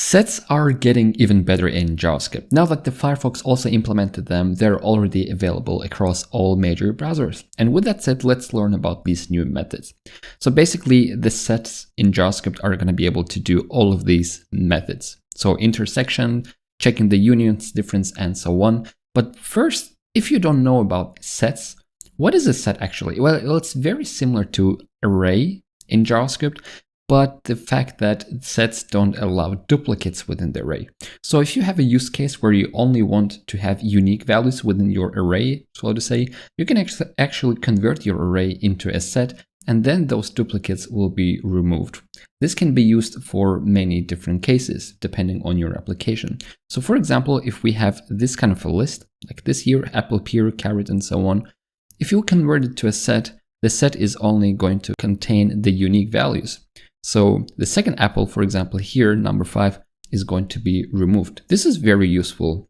Sets are getting even better in JavaScript. Now that the Firefox also implemented them, they're already available across all major browsers. And with that said, let's learn about these new methods. So basically, the sets in JavaScript are going to be able to do all of these methods. So intersection, checking the unions, difference, and so on. But first, if you don't know about sets, what is a set actually? Well, it's very similar to array in JavaScript, but the fact that sets don't allow duplicates within the array. So if you have a use case where you only want to have unique values within your array, so to say, you can actually convert your array into a set, and then those duplicates will be removed. This can be used for many different cases, depending on your application. So for example, if we have this kind of a list, like this here, apple, pear, carrot, and so on, if you convert it to a set, the set is only going to contain the unique values. So the second apple, for example, here, number 5, is going to be removed. This is very useful,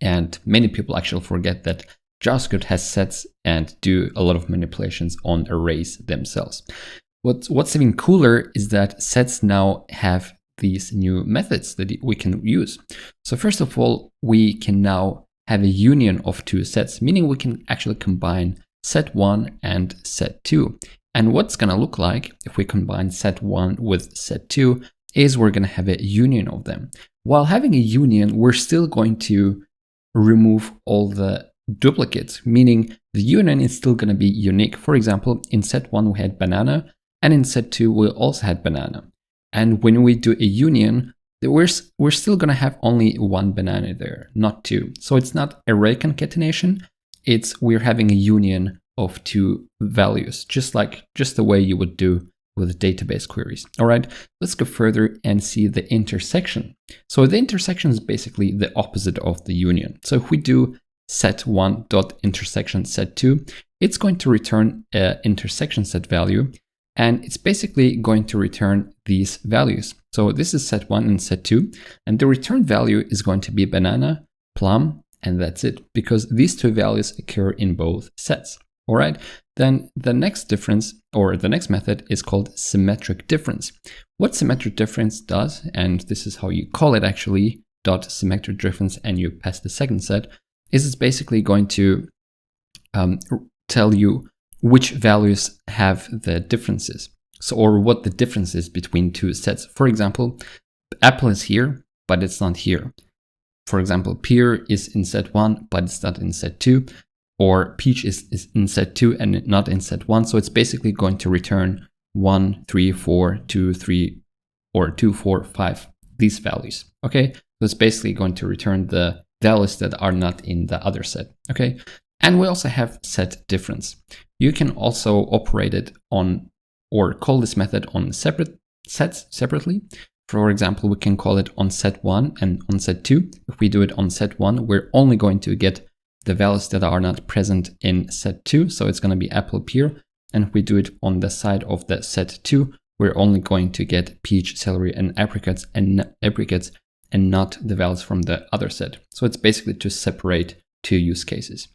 and many people actually forget that JavaScript has sets and do a lot of manipulations on arrays themselves. What's even cooler is that sets now have these new methods that we can use. So first of all, we can now have a union of two sets, meaning we can actually combine set 1 and set 2. And what's going to look like if we combine set 1 with set 2 is we're going to have a union of them. While having a union, we're still going to remove all the duplicates, meaning the union is still going to be unique. For example, in set 1 we had banana, and in set 2 we also had banana. And when we do a union, we're still going to have only one banana there, not two. So it's not array concatenation, we're having a union of two values, just the way you would do with database queries. All right, let's go further and see the intersection. So the intersection is basically the opposite of the union. So if we do set1 dot intersection set2, it's going to return an intersection set value, and it's basically going to return these values. So this is set1 and set2, and the return value is going to be banana, plum, and that's it, because these two values occur in both sets. All right, then the next difference, or the next method, is called symmetric difference. What symmetric difference does, and this is how you call it actually, dot symmetric difference, and you pass the second set, is it's basically going to tell you which values have the differences. So, or what the difference is between two sets. For example, apple is here, but it's not here. For example, pear is in set 1, but it's not in set 2. Or peach is in set 2 and not in set 1. So it's basically going to return 1, 3, 4, 2, 3, or 2, 4, 5, these values. Okay, so it's basically going to return the values that are not in the other set. Okay, and we also have set difference. You can also operate it on, or call this method on separate sets separately. For example, we can call it on set 1 and on set 2. If we do it on set 1, we're only going to get the values that are not present in set 2. So it's going to be apple, pear. And if we do it on the side of the set 2, we're only going to get peach, celery, and apricots and not the values from the other set. So it's basically to separate two use cases.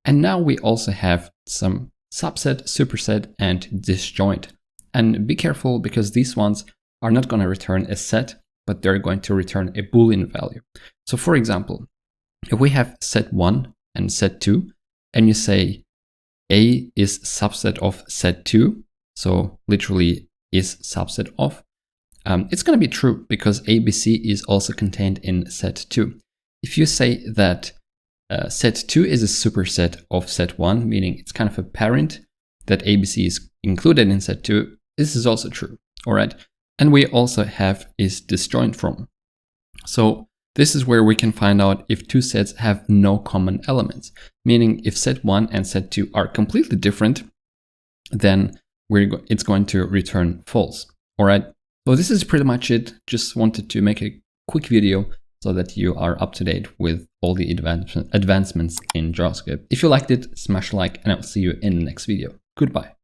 And now we also have some subset, superset, and disjoint. And be careful, because these ones are not going to return a set, but they're going to return a Boolean value. So for example, if we have set 1 and set 2, and you say A is subset of set 2, so literally is subset of, it's going to be true because ABC is also contained in set 2. If you say that set 2 is a superset of set 1, meaning it's kind of a parent that ABC is included in set 2, this is also true. All right. And we also have is disjoint from. So this is where we can find out if two sets have no common elements, meaning if set 1 and set 2 are completely different, then it's going to return false. All right. So this is pretty much it. Just wanted to make a quick video so that you are up to date with all the advancements in JavaScript. If you liked it, smash like, and I'll see you in the next video. Goodbye.